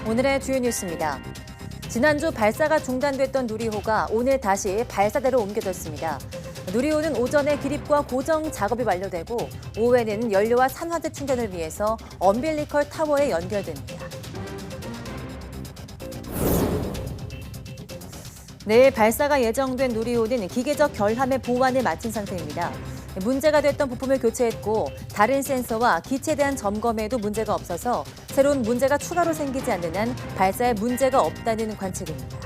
오늘의 주요 뉴스입니다. 지난주 발사가 중단됐던 누리호가 오늘 다시 발사대로 옮겨졌습니다. 누리호는 오전에 기립과 고정 작업이 완료되고 오후에는 연료와 산화제 충전을 위해서 엄빌리컬 타워에 연결됩니다. 내일 발사가 예정된 누리호는 기계적 결함의 보완을 마친 상태입니다. 문제가 됐던 부품을 교체했고 다른 센서와 기체에 대한 점검에도 문제가 없어서 새로운 문제가 추가로 생기지 않는 한 발사에 문제가 없다는 관측입니다.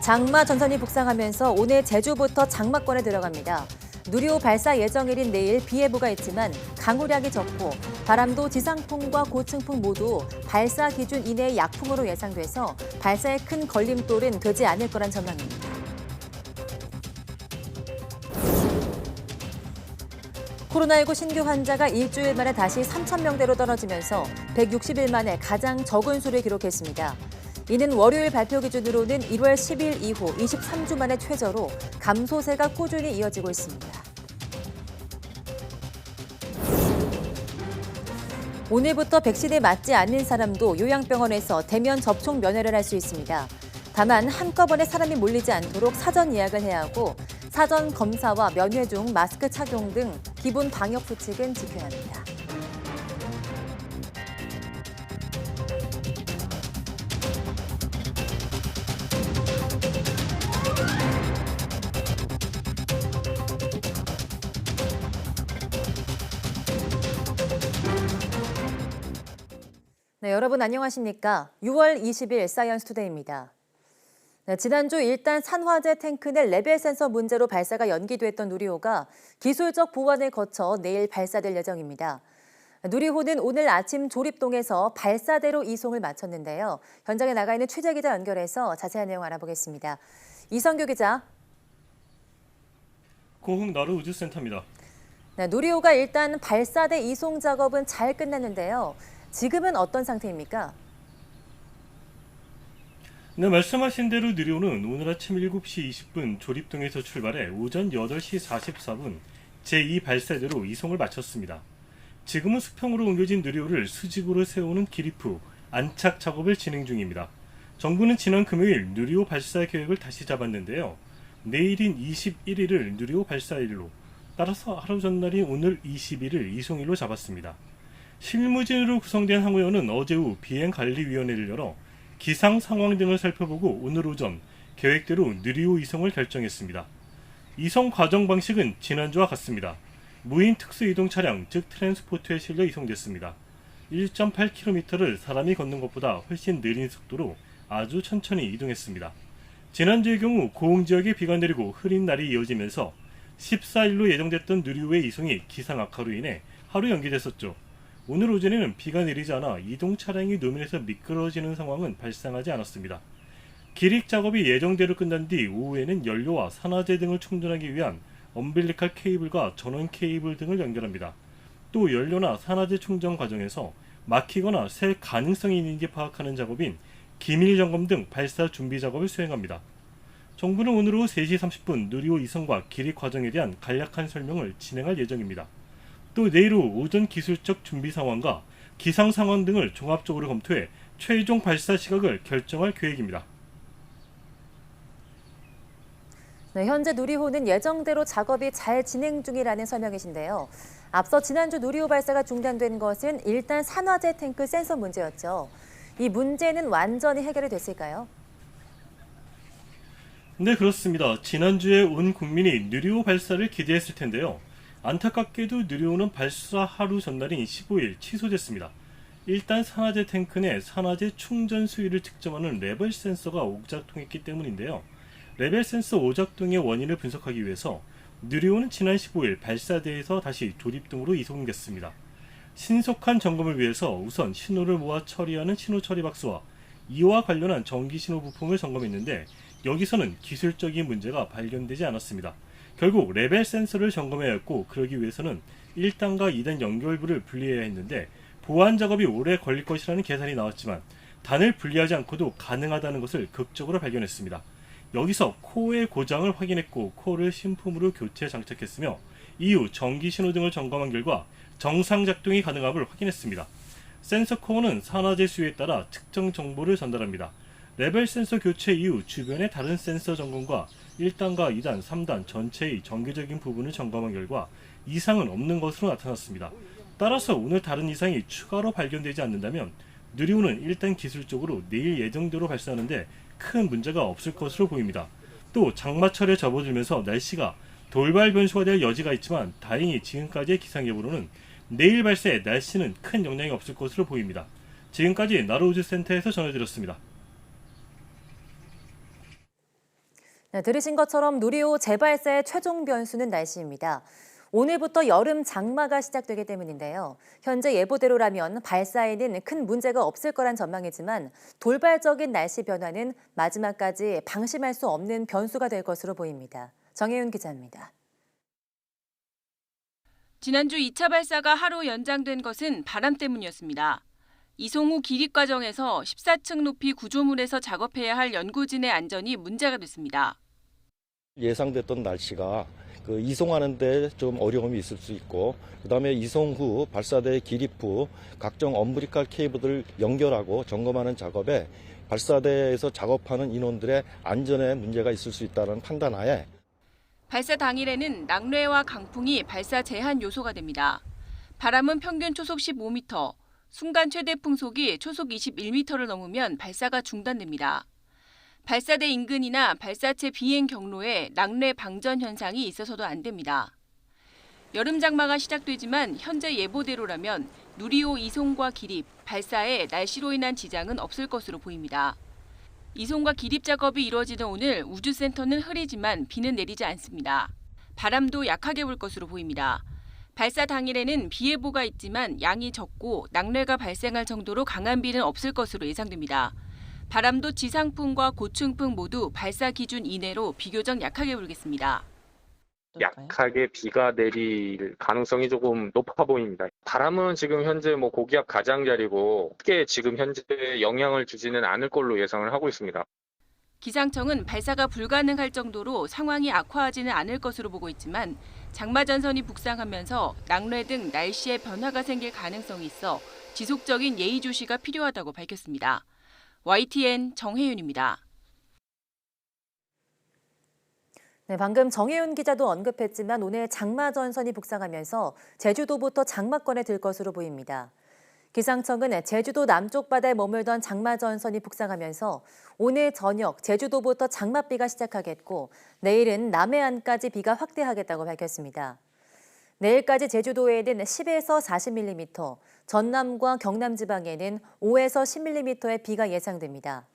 장마 전선이 북상하면서 오늘 제주부터 장마권에 들어갑니다. 누리호 발사 예정일인 내일 비 예보가 있지만 강우량이 적고 바람도 지상풍과 고층풍 모두 발사 기준 이내의 약풍으로 예상돼서 발사에 큰 걸림돌은 되지 않을 거란 전망입니다. 코로나19 신규 환자가 일주일 만에 다시 3,000명대로 떨어지면서 160일 만에 가장 적은 수를 기록했습니다. 이는 월요일 발표 기준으로는 1월 10일 이후 23주 만의 최저로 감소세가 꾸준히 이어지고 있습니다. 오늘부터 백신에 맞지 않는 사람도 요양병원에서 대면 접촉 면회를 할 수 있습니다. 다만 한꺼번에 사람이 몰리지 않도록 사전 예약을 해야 하고 사전 검사와 면회 중 마스크 착용 등 기본 방역 수칙은 지켜야 합니다. 네, 여러분 안녕하십니까? 6월 20일 사이언스 투데이입니다. 네, 지난주 일단 산화제 탱크 내 레벨 센서 문제로 발사가 연기됐던 누리호가 기술적 보완을 거쳐 내일 발사될 예정입니다. 누리호는 오늘 아침 조립동에서 발사대로 이송을 마쳤는데요. 현장에 나가 있는 취재 기자 연결해서 자세한 내용 알아보겠습니다. 이성규 기자. 고흥나루우주센터입니다. 네, 누리호가 일단 발사대 이송 작업은 잘 끝났는데요. 지금은 어떤 상태입니까? 네, 말씀하신 대로 누리호는 오늘 아침 7시 20분 조립동에서 출발해 오전 8시 44분 제2발사대로 이송을 마쳤습니다. 지금은 수평으로 옮겨진 누리호를 수직으로 세우는 기립 후 안착 작업을 진행 중입니다. 정부는 지난 금요일 누리호 발사 계획을 다시 잡았는데요. 내일인 21일을 누리호 발사일로, 따라서 하루 전날인 오늘 21일 이송일로 잡았습니다. 실무진으로 구성된 항우연은 어제 오후 비행관리위원회를 열어 기상 상황 등을 살펴보고 오늘 오전 계획대로 누리호 이송을 결정했습니다. 이송 과정 방식은 지난주와 같습니다. 무인 특수 이동 차량, 즉 트랜스포트에 실려 이송됐습니다. 1.8km를 사람이 걷는 것보다 훨씬 느린 속도로 아주 천천히 이동했습니다. 지난주의 경우 고흥 지역에 비가 내리고 흐린 날이 이어지면서 14일로 예정됐던 누리호의 이송이 기상 악화로 인해 하루 연기됐었죠. 오늘 오전에는 비가 내리지 않아 이동 차량이 노면에서 미끄러지는 상황은 발생하지 않았습니다. 기립 작업이 예정대로 끝난 뒤 오후에는 연료와 산화제 등을 충전하기 위한 엄빌리컬 케이블과 전원 케이블 등을 연결합니다. 또 연료나 산화제 충전 과정에서 막히거나 셀 가능성이 있는지 파악하는 작업인 기밀 점검 등 발사 준비 작업을 수행합니다. 정부는 오늘 오후 3시 30분 누리호 이송과 기립 과정에 대한 간략한 설명을 진행할 예정입니다. 또 내일 오후 오전 기술적 준비 상황과 기상 상황 등을 종합적으로 검토해 최종 발사 시각을 결정할 계획입니다. 네, 현재 누리호는 예정대로 작업이 잘 진행 중이라는 설명이신데요. 앞서 지난주 누리호 발사가 중단된 것은 일단 산화제 탱크 센서 문제였죠. 이 문제는 완전히 해결이 됐을까요? 네, 그렇습니다. 지난주에 온 국민이 누리호 발사를 기대했을 텐데요. 안타깝게도 누리호는 발사 하루 전날인 15일 취소됐습니다. 일단 산화제 탱크 내 산화제 충전 수위를 측정하는 레벨 센서가 오작동했기 때문인데요. 레벨 센서 오작동의 원인을 분석하기 위해서 누리호는 지난 15일 발사대에서 다시 조립동으로 이송됐습니다. 신속한 점검을 위해서 우선 신호를 모아 처리하는 신호 처리 박스와 이와 관련한 전기 신호 부품을 점검했는데 여기서는 기술적인 문제가 발견되지 않았습니다. 결국 레벨 센서를 점검해야 했고 그러기 위해서는 1단과 2단 연결부를 분리해야 했는데 보완 작업이 오래 걸릴 것이라는 계산이 나왔지만 단을 분리하지 않고도 가능하다는 것을 극적으로 발견했습니다. 여기서 코어의 고장을 확인했고 코어를 신품으로 교체 장착했으며 이후 전기 신호등을 점검한 결과 정상 작동이 가능함을 확인했습니다. 센서 코어는 산화제 수에 따라 특정 정보를 전달합니다. 레벨 센서 교체 이후 주변의 다른 센서 점검과 1단과 2단, 3단 전체의 정기적인 부분을 점검한 결과 이상은 없는 것으로 나타났습니다. 따라서 오늘 다른 이상이 추가로 발견되지 않는다면 누리호는 일단 기술적으로 내일 예정대로 발사하는데 큰 문제가 없을 것으로 보입니다. 또 장마철에 접어들면서 날씨가 돌발 변수가 될 여지가 있지만 다행히 지금까지의 기상예보로는 내일 발사에 날씨는 큰 영향이 없을 것으로 보입니다. 지금까지 나로우즈센터에서 전해드렸습니다. 네, 들으신 것처럼 누리호 재발사의 최종 변수는 날씨입니다. 오늘부터 여름 장마가 시작되기 때문인데요. 현재 예보대로라면 발사에는 큰 문제가 없을 거란 전망이지만 돌발적인 날씨 변화는 마지막까지 방심할 수 없는 변수가 될 것으로 보입니다. 정혜윤 기자입니다. 지난주 2차 발사가 하루 연장된 것은 바람 때문이었습니다. 이송후 기립 과정에서 14층 높이 구조물에서 작업해야 할 연구진의 안전이 문제가 됐습니다. 예상됐던 날씨가 이송하는 데 좀 어려움이 있을 수 있고, 그다음에 이송 후 발사대 기립 후 각종 엄브리칼 케이블을 연결하고 점검하는 작업에 발사대에서 작업하는 인원들의 안전에 문제가 있을 수 있다는 판단하에 발사 당일에는 낙뢰와 강풍이 발사 제한 요소가 됩니다. 바람은 평균 초속 15m, 순간 최대 풍속이 초속 21m를 넘으면 발사가 중단됩니다. 발사대 인근이나 발사체 비행 경로에 낙뢰 방전 현상이 있어서도 안 됩니다. 여름 장마가 시작되지만 현재 예보대로라면 누리호 이송과 기립, 발사에 날씨로 인한 지장은 없을 것으로 보입니다. 이송과 기립 작업이 이루어지는 오늘 우주센터는 흐리지만 비는 내리지 않습니다. 바람도 약하게 불 것으로 보입니다. 발사 당일에는 비 예보가 있지만 양이 적고 낙뢰가 발생할 정도로 강한 비는 없을 것으로 예상됩니다. 바람도 지상풍과 고층풍 모두 발사 기준 이내로 비교적 약하게 불겠습니다. 약하게 비가 내릴 가능성이 조금 높아 보입니다. 바람은 지금 현재 고기압 가장자리고 크게 지금 현재 영향을 주지는 않을 걸로 예상을 하고 있습니다. 기상청은 발사가 불가능할 정도로 상황이 악화하지는 않을 것으로 보고 있지만 장마 전선이 북상하면서 낙뢰 등 날씨에 변화가 생길 가능성이 있어 지속적인 예의 주시가 필요하다고 밝혔습니다. YTN 정혜윤입니다. 네, 방금 정혜윤 기자도 언급했지만 오늘 장마 전선이 북상하면서 제주도부터 장마권에 들 것으로 보입니다. 기상청은 제주도 남쪽 바다에 머물던 장마 전선이 북상하면서 오늘 저녁 제주도부터 장맛비가 시작하겠고 내일은 남해안까지 비가 확대하겠다고 밝혔습니다. 내일까지 제주도에는 10에서 40mm, 전남과 경남 지방에는 5에서 10mm의 비가 예상됩니다.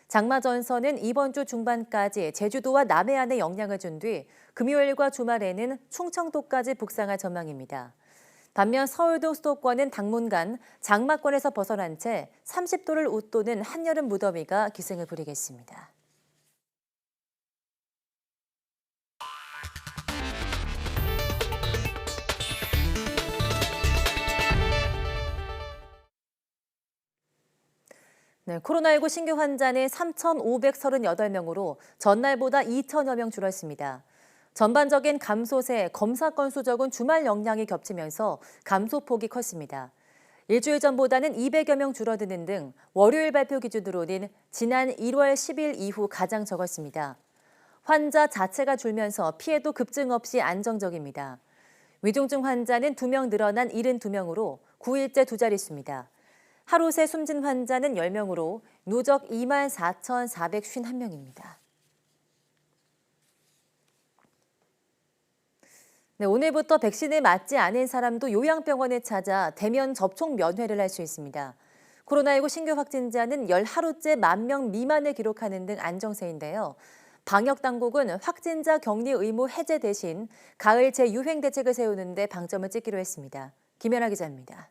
장마 전선은 이번 주 중반까지 제주도와 남해안에 영향을 준 뒤 금요일과 주말에는 충청도까지 북상할 전망입니다. 반면 서울도 수도권은 당분간 장마권에서 벗어난 채 30도를 웃도는 한여름 무더위가 기승을 부리겠습니다. 네, 코로나19 신규 환자는 3,538명으로 전날보다 2천여 명 줄었습니다. 전반적인 감소세 검사 건수 적은 주말 영향이 겹치면서 감소폭이 컸습니다. 일주일 전보다는 200여 명 줄어드는 등 월요일 발표 기준으로는 지난 1월 10일 이후 가장 적었습니다. 환자 자체가 줄면서 피해도 급증 없이 안정적입니다. 위중증 환자는 2명 늘어난 72명으로 9일째 두 자릿수입니다. 하루 새 숨진 환자는 10명으로 누적 24,451명입니다. 네, 오늘부터 백신을 맞지 않은 사람도 요양병원에 찾아 대면 접촉 면회를 할 수 있습니다. 코로나19 신규 확진자는 열 하루째 10,000명 미만을 기록하는 등 안정세인데요. 방역당국은 확진자 격리 의무 해제 대신 가을 재유행 대책을 세우는 데 방점을 찍기로 했습니다. 김연아 기자입니다.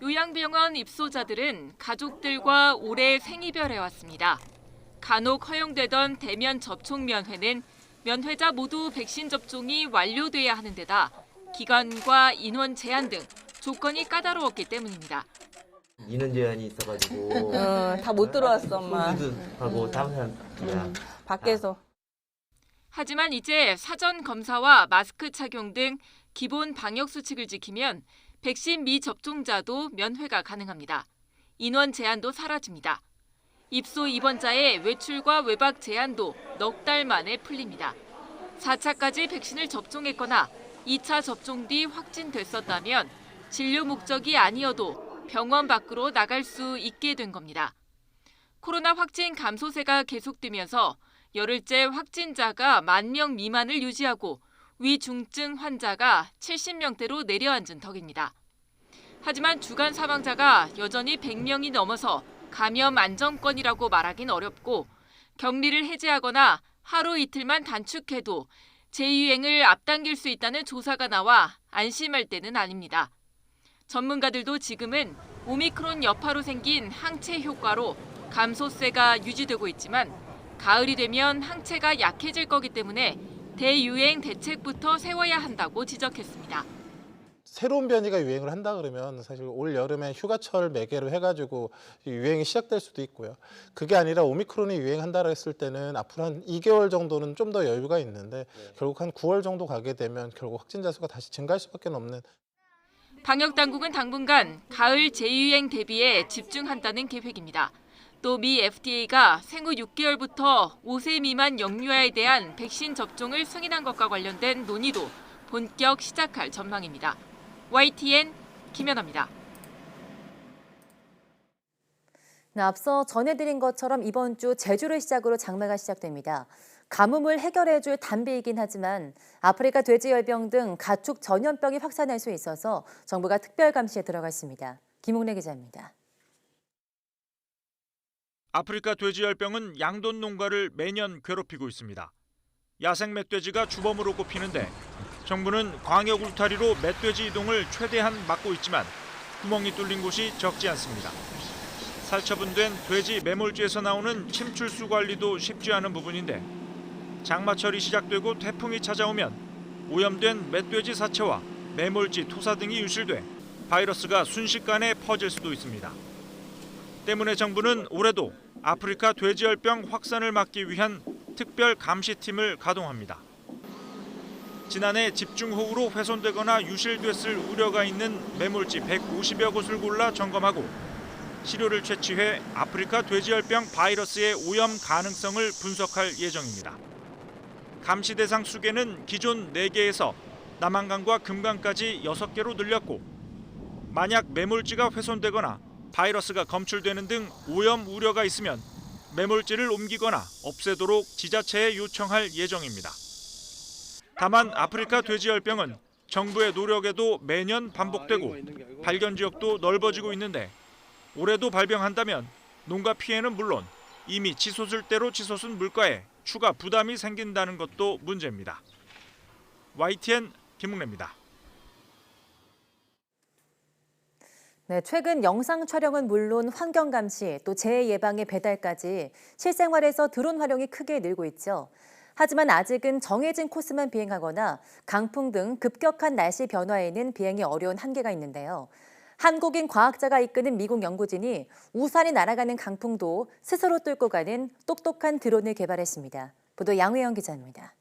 요양병원 입소자들은 가족들과 오래 생이별해왔습니다. 간혹 허용되던 대면 접촉 면회는 면회자 모두 백신 접종이 완료돼야 하는 데다 기간과 인원 제한 등 조건이 까다로웠기 때문입니다. 인원 제한이 있어가지고 다 못 들어왔어, 엄마. 하고 다음 사람 밖에서. 하지만 이제 사전 검사와 마스크 착용 등 기본 방역 수칙을 지키면 백신 미접종자도 면회가 가능합니다. 인원 제한도 사라집니다. 입소 입원자의 외출과 외박 제한도 넉 달 만에 풀립니다. 4차까지 백신을 접종했거나 2차 접종 뒤 확진됐었다면 진료 목적이 아니어도 병원 밖으로 나갈 수 있게 된 겁니다. 코로나 확진 감소세가 계속되면서 열흘째 확진자가 10,000명 미만을 유지하고 위중증 환자가 70명대로 내려앉은 덕입니다. 하지만 주간 사망자가 여전히 100명이 넘어서 감염 안정권이라고 말하긴 어렵고 격리를 해제하거나 하루 이틀만 단축해도 재유행을 앞당길 수 있다는 조사가 나와 안심할 때는 아닙니다. 전문가들도 지금은 오미크론 여파로 생긴 항체 효과로 감소세가 유지되고 있지만 가을이 되면 항체가 약해질 거기 때문에 대유행 대책부터 세워야 한다고 지적했습니다. 새로운 변이가 유행을 한다 그러면 사실 올 여름에 휴가철 매개로 해가지고 유행이 시작될 수도 있고요. 그게 아니라 오미크론이 유행한다고 했을 때는 앞으로 한 2개월 정도는 좀 더 여유가 있는데 결국 한 9월 정도 가게 되면 결국 확진자 수가 다시 증가할 수밖에 없는. 방역당국은 당분간 가을 재유행 대비에 집중한다는 계획입니다. 또 미 FDA가 생후 6개월부터 5세 미만 영유아에 대한 백신 접종을 승인한 것과 관련된 논의도 본격 시작할 전망입니다. YTN 김연아입니다. 네, 앞서 전해드린 것처럼 이번 주 제주를 시작으로 장마가 시작됩니다. 가뭄을 해결해줄 단비이긴 하지만 아프리카 돼지열병 등 가축 전염병이 확산할 수 있어서 정부가 특별 감시에 들어갔습니다. 김홍래 기자입니다. 아프리카 돼지열병은 양돈 농가를 매년 괴롭히고 있습니다. 야생 멧돼지가 주범으로 꼽히는데 정부는 광역 울타리로 멧돼지 이동을 최대한 막고 있지만 구멍이 뚫린 곳이 적지 않습니다. 살처분된 돼지 매몰지에서 나오는 침출수 관리도 쉽지 않은 부분인데 장마철이 시작되고 태풍이 찾아오면 오염된 멧돼지 사체와 매몰지 토사 등이 유실돼 바이러스가 순식간에 퍼질 수도 있습니다. 때문에 정부는 올해도 아프리카 돼지열병 확산을 막기 위한 특별 감시팀을 가동합니다. 지난해 집중호우로 훼손되거나 유실됐을 우려가 있는 매몰지 150여 곳을 골라 점검하고 시료를 채취해 아프리카 돼지열병 바이러스의 오염 가능성을 분석할 예정입니다. 감시 대상 수계는 기존 4개에서 남한강과 금강까지 6개로 늘렸고 만약 매몰지가 훼손되거나 바이러스가 검출되는 등 오염 우려가 있으면 매몰지를 옮기거나 없애도록 지자체에 요청할 예정입니다. 다만 아프리카 돼지열병은 정부의 노력에도 매년 반복되고 발견 지역도 넓어지고 있는데 올해도 발병한다면 농가 피해는 물론 이미 치솟을 대로 치솟은 물가에 추가 부담이 생긴다는 것도 문제입니다. YTN 김웅래입니다. 네, 최근 영상 촬영은 물론 환경 감시, 또 재해 예방의 배달까지 실생활에서 드론 활용이 크게 늘고 있죠. 하지만 아직은 정해진 코스만 비행하거나 강풍 등 급격한 날씨 변화에는 비행이 어려운 한계가 있는데요. 한국인 과학자가 이끄는 미국 연구진이 우산이 날아가는 강풍도 스스로 뚫고 가는 똑똑한 드론을 개발했습니다. 보도 양회영 기자입니다.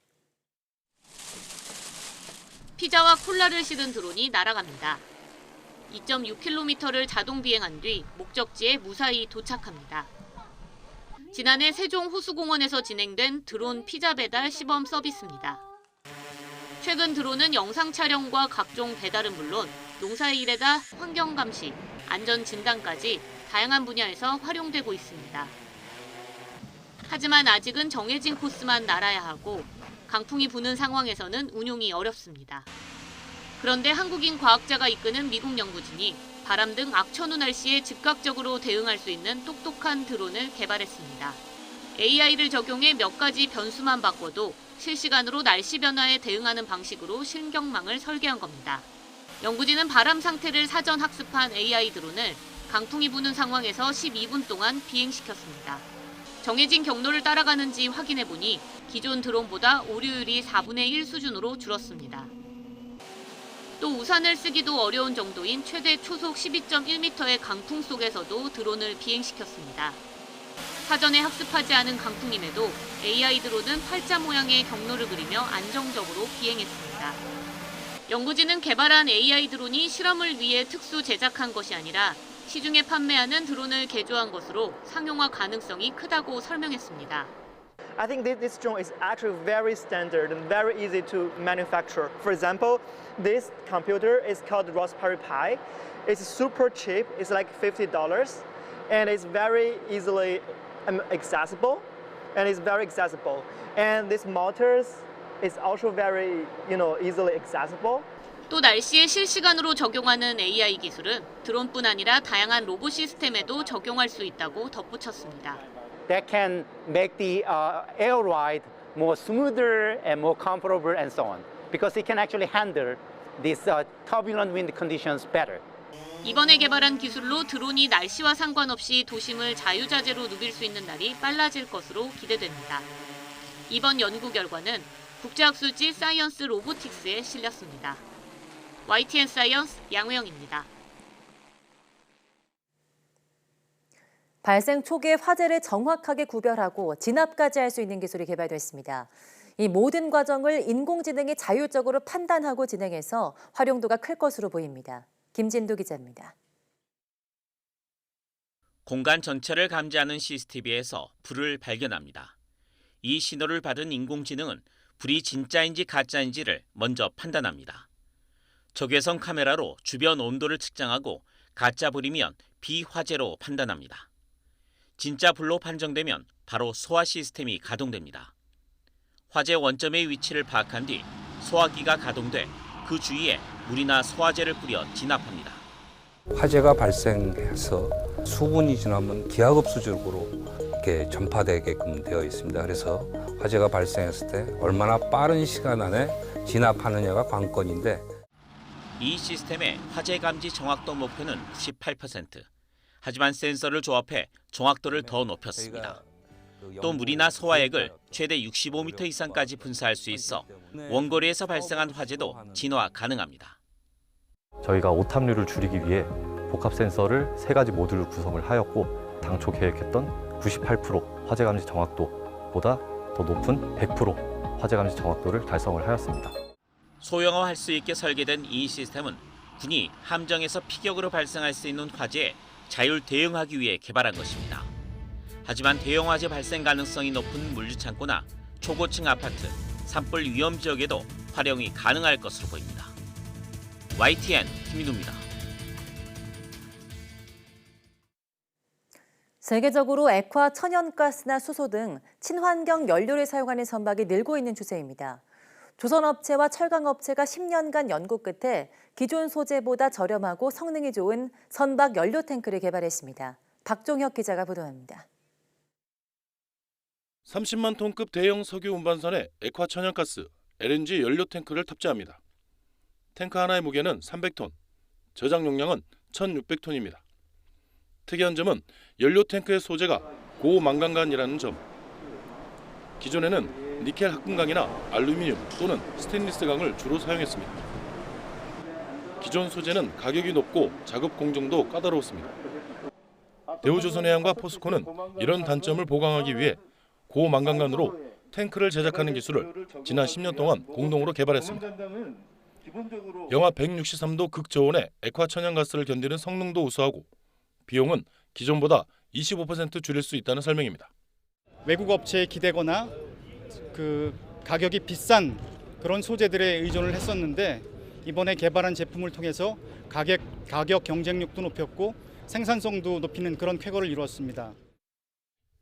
피자와 콜라를 실은 드론이 날아갑니다. 2.6km를 자동 비행한 뒤 목적지에 무사히 도착합니다. 지난해 세종 호수공원에서 진행된 드론 피자 배달 시범 서비스입니다. 최근 드론은 영상 촬영과 각종 배달은 물론 농사일에다 환경 감시, 안전 진단까지 다양한 분야에서 활용되고 있습니다. 하지만 아직은 정해진 코스만 날아야 하고 강풍이 부는 상황에서는 운용이 어렵습니다. 그런데 한국인 과학자가 이끄는 미국 연구진이 바람 등 악천후 날씨에 즉각적으로 대응할 수 있는 똑똑한 드론을 개발했습니다. AI를 적용해 몇 가지 변수만 바꿔도 실시간으로 날씨 변화에 대응하는 방식으로 신경망을 설계한 겁니다. 연구진은 바람 상태를 사전 학습한 AI 드론을 강풍이 부는 상황에서 12분 동안 비행시켰습니다. 정해진 경로를 따라가는지 확인해보니 기존 드론보다 오류율이 4분의 1 수준으로 줄었습니다. 또 우산을 쓰기도 어려운 정도인 최대 초속 12.1m의 강풍 속에서도 드론을 비행시켰습니다. 사전에 학습하지 않은 강풍임에도 AI 드론은 팔자 모양의 경로를 그리며 안정적으로 비행했습니다. 연구진은 개발한 AI 드론이 실험을 위해 특수 제작한 것이 아니라 시중에 판매하는 드론을 개조한 것으로 상용화 가능성이 크다고 설명했습니다. I think this drone is actually very standard and very easy to manufacture. For example, this computer is called Raspberry Pi. It's super cheap. It's like $50, and it's very easily accessible, and it's very accessible. And this motors is also very, easily accessible. 또 날씨에 실시간으로 적용하는 AI 기술은 드론뿐 아니라 다양한 로봇 시스템에도 적용할 수 있다고 덧붙였습니다. That can make the air ride more smoother and more comfortable and so on, because it can actually handle these turbulent wind conditions better. 이번에 개발한 기술로 드론이 날씨와 상관없이 도심을 자유자재로 누빌 수 있는 날이 빨라질 것으로 기대됩니다. 이번 연구 결과는 국제학술지 사이언스 로보틱스에 실렸습니다. YTN 사이언스 양우영입니다. 발생 초기에 화재를 정확하게 구별하고 진압까지 할 수 있는 기술이 개발됐습니다. 이 모든 과정을 인공지능이 자율적으로 판단하고 진행해서 활용도가 클 것으로 보입니다. 김진두 기자입니다. 공간 전체를 감지하는 CCTV에서 불을 발견합니다. 이 신호를 받은 인공지능은 불이 진짜인지 가짜인지를 먼저 판단합니다. 적외선 카메라로 주변 온도를 측정하고 가짜 불이면 비화재로 판단합니다. 진짜 불로 판정되면 바로 소화 시스템이 가동됩니다. 화재 원점의 위치를 파악한 뒤 소화기가 가동돼 그 주위에 물이나 소화제를 뿌려 진압합니다. 화재가 발생해서 수분이 지나면 기하급수적으로 이렇게 전파되게끔 되어 있습니다. 그래서 화재가 발생했을 때 얼마나 빠른 시간 안에 진압하느냐가 관건인데, 이 시스템의 화재 감지 정확도 목표는 98%. 하지만 센서를 조합해 정확도를 더 높였습니다. 또 물이나 소화액을 최대 65m 이상까지 분사할 수 있어 원거리에서 발생한 화재도 진화 가능합니다. 저희가 오탑률을 줄이기 위해 복합 센서를 3가지 모듈을 구성을 하였고, 당초 계획했던 98% 화재 감지 정확도보다 더 높은 100% 화재 감지 정확도를 달성을 하였습니다. 소형화할 수 있게 설계된 이 시스템은 군이 함정에서 피격으로 발생할 수 있는 화재에 자율 대응하기 위해 개발한 것입니다. 하지만 대형 화재 발생 가능성이 높은 물류창고나 초고층 아파트, 산불 위험 지역에도 활용이 가능할 것으로 보입니다. YTN 김민우입니다. 세계적으로 액화, 천연가스나 수소 등 친환경 연료를 사용하는 선박이 늘고 있는 추세입니다. 조선업체와 철강업체가 10년간 연구 끝에 기존 소재보다 저렴하고 성능이 좋은 선박 연료 탱크를 개발했습니다. 박종혁 기자가 보도합니다. 30만 톤급 대형 석유 운반선에 액화 천연가스, LNG 연료 탱크를 탑재합니다. 탱크 하나의 무게는 300톤, 저장 용량은 1,600톤입니다. 특이한 점은 연료 탱크의 소재가 고망간간이라는 점. 기존에는 니켈 합금강이나 알루미늄 또는 스테인리스 강을 주로 사용했습니다. 기존 소재는 가격이 높고 작업 공정도 까다로웠습니다. 대우조선해양과 포스코는 이런 단점을 보강하기 위해 고망간간으로 탱크를 제작하는 기술을 지난 10년 동안 공동으로 개발했습니다. 영하 163도 극저온의 액화 천연가스를 견디는 성능도 우수하고 비용은 기존보다 25% 줄일 수 있다는 설명입니다. 외국 업체에 기대거나 가격이 비싼 그런 소재들에 의존을 했었는데, 이번에 개발한 제품을 통해서 가격 경쟁력도 높였고 생산성도 높이는 그런 쾌거를 이루었습니다.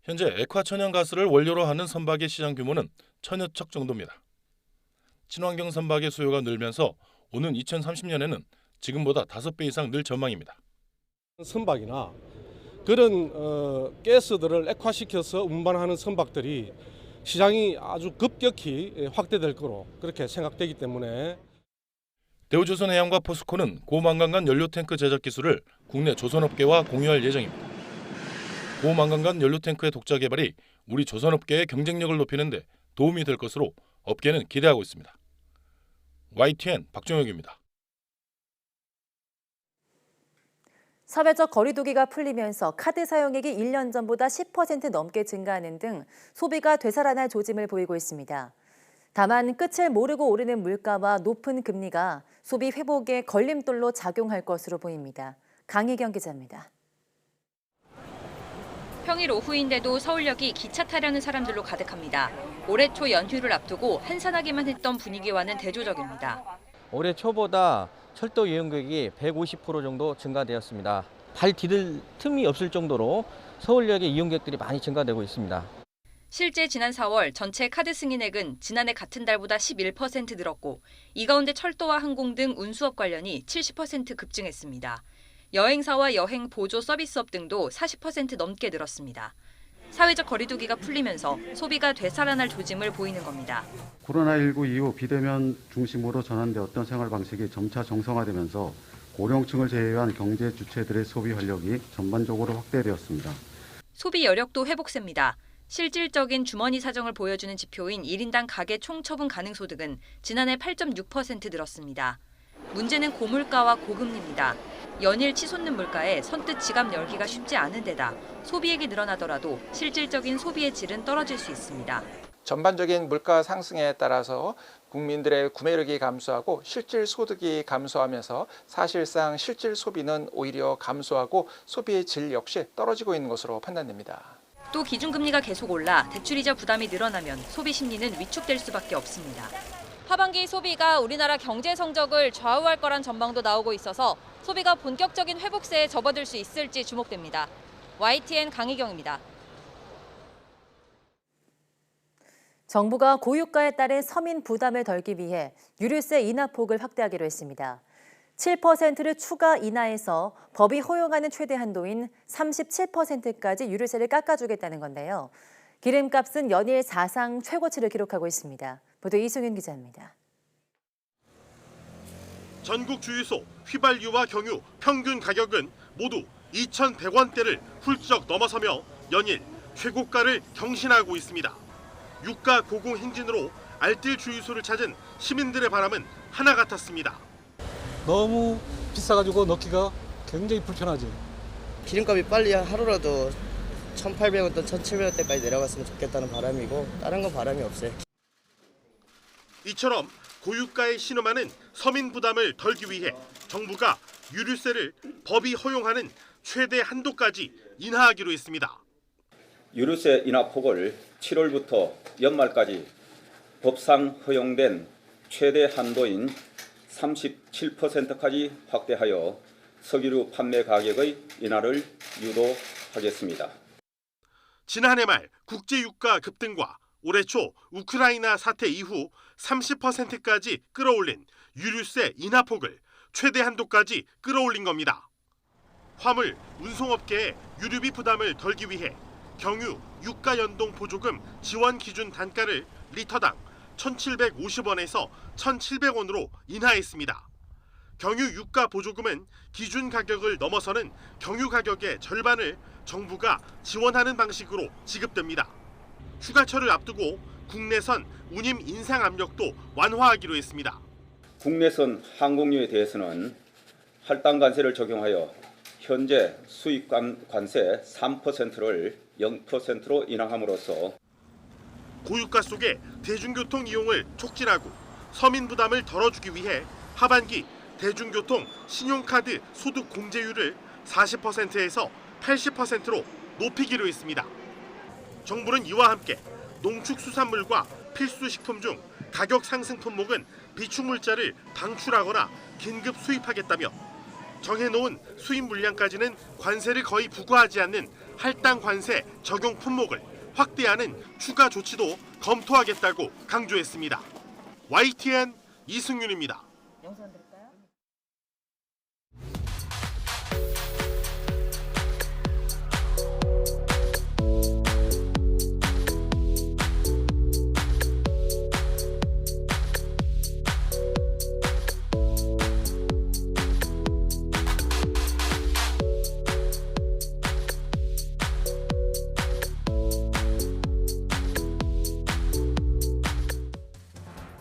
현재 액화 천연가스를 원료로 하는 선박의 시장 규모는 1000여 척 정도입니다. 친환경 선박의 수요가 늘면서 오는 2030년에는 지금보다 5배 이상 늘 전망입니다. 선박이나 그런 가스들을 액화시켜서 운반하는 선박들이 시장이 아주 급격히 확대될 거로 그렇게 생각되기 때문에 대우조선해양과 포스코는 고망간간 연료 탱크 제작 기술을 국내 조선업계와 공유할 예정입니다. 고망간간 연료 탱크의 독자 개발이 우리 조선업계의 경쟁력을 높이는 데 도움이 될 것으로 업계는 기대하고 있습니다. YTN 박종혁입니다. 사회적 거리두기가 풀리면서 카드 사용액이 1년 전보다 10% 넘게 증가하는 등 소비가 되살아날 조짐을 보이고 있습니다. 다만 끝을 모르고 오르는 물가와 높은 금리가 소비 회복에 걸림돌로 작용할 것으로 보입니다. 강희경 기자입니다. 평일 오후인데도 서울역이 기차 타려는 사람들로 가득합니다. 올해 초 연휴를 앞두고 한산하기만 했던 분위기와는 대조적입니다. 올해 초보다 철도 이용객이 150% 정도 증가되었습니다. 발 디딜 틈이 없을 정도로 서울역의 이용객들이 많이 증가되고 있습니다. 실제 지난 4월 전체 카드 승인액은 지난해 같은 달보다 11% 늘었고 이 가운데 철도와 항공 등 운수업 관련이 70% 급증했습니다. 여행사와 여행 보조 서비스업 등도 40% 넘게 늘었습니다. 사회적 거리두기가 풀리면서 소비가 되살아날 조짐을 보이는 겁니다. 코로나19 이후 비대면 중심으로 전환되었던 생활 방식이 점차 정상화되면서 고령층을 제외한 경제 주체들의 소비 활력이 전반적으로 확대되었습니다. 소비 여력도 회복세입니다. 실질적인 주머니 사정을 보여주는 지표인 1인당 가계 총처분 가능 소득은 지난해 8.6% 늘었습니다. 문제는 고물가와 고금리입니다. 연일 치솟는 물가에 선뜻 지갑 열기가 쉽지 않은 데다 소비액이 늘어나더라도 실질적인 소비의 질은 떨어질 수 있습니다. 전반적인 물가 상승에 따라서 국민들의 구매력이 감소하고 실질 소득이 감소하면서 사실상 실질 소비는 오히려 감소하고 소비의 질 역시 떨어지고 있는 것으로 판단됩니다. 또 기준금리가 계속 올라 대출이자 부담이 늘어나면 소비 심리는 위축될 수밖에 없습니다. 하반기 소비가 우리나라 경제 성적을 좌우할 거란 전망도 나오고 있어서 소비가 본격적인 회복세에 접어들 수 있을지 주목됩니다. YTN 강희경입니다. 정부가 고유가에 따른 서민 부담을 덜기 위해 유류세 인하폭을 확대하기로 했습니다. 7%를 추가 인하해서 법이 허용하는 최대 한도인 37%까지 유류세를 깎아주겠다는 건데요. 기름값은 연일 사상 최고치를 기록하고 있습니다. 보도 이승윤 기자입니다. 전국 주유소 휘발유와 경유 평균 가격은 모두 2,100원대를 훌쩍 넘어서며 연일 최고가를 경신하고 있습니다. 유가 고공 행진으로 알뜰 주유소를 찾은 시민들의 바람은 하나 같았습니다. 너무 비싸가지고 넣기가 굉장히 불편하지. 기름값이 빨리 하루라도 1,800원대, 1,700원대까지 내려갔으면 좋겠다는 바람이고 다른 건 바람이 없어요. 이처럼 고유가에 신음하는 서민 부담을 덜기 위해 정부가 유류세를 법이 허용하는 최대 한도까지 인하하기로 했습니다. 유류세 인하 폭을 7월부터 연말까지 법상 허용된 최대 한도인 37%까지 확대하여 석유류 판매 가격의 인하를 유도하겠습니다. 지난해 말 국제유가 급등과 올해 초 우크라이나 사태 이후 30%까지 끌어올린 유류세 인하폭을 최대 한도까지 끌어올린 겁니다. 화물, 운송업계의 유류비 부담을 덜기 위해 경유 유가 연동 보조금 지원 기준 단가를 리터당 1,750원에서 1,700원으로 인하했습니다. 경유 유가 보조금은 기준 가격을 넘어서는 경유 가격의 절반을 정부가 지원하는 방식으로 지급됩니다. 휴가철을 앞두고 국내선 운임 인상 압력도 완화하기로 했습니다. 국내선 항공료에 대해서는 할당 관세를 적용하여 현재 수입 관세 3%를 0%로 인하함으로써 고유가 속에 대중교통 이용을 촉진하고 서민 부담을 덜어주기 위해 하반기 대중교통 신용카드 소득 공제율을 40%에서 80%로 높이기로 했습니다. 정부는 이와 함께 농축수산물과 필수식품 중 가격 상승 품목은 비축물자를 방출하거나 긴급 수입하겠다며 정해놓은 수입 물량까지는 관세를 거의 부과하지 않는 할당 관세 적용 품목을 확대하는 추가 조치도 검토하겠다고 강조했습니다. YTN 이승윤입니다.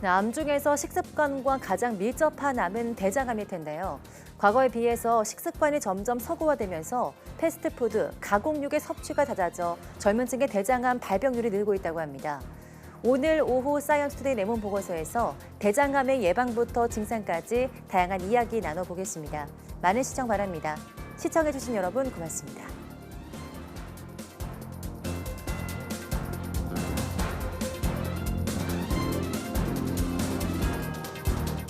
암 중에서 식습관과 가장 밀접한 암은 대장암일 텐데요. 과거에 비해서 식습관이 점점 서구화되면서 패스트푸드, 가공육의 섭취가 잦아져 젊은 층의 대장암 발병률이 늘고 있다고 합니다. 오늘 오후 사이언스투데이 레몬 보고서에서 대장암의 예방부터 증상까지 다양한 이야기 나눠보겠습니다. 많은 시청 바랍니다. 시청해주신 여러분 고맙습니다.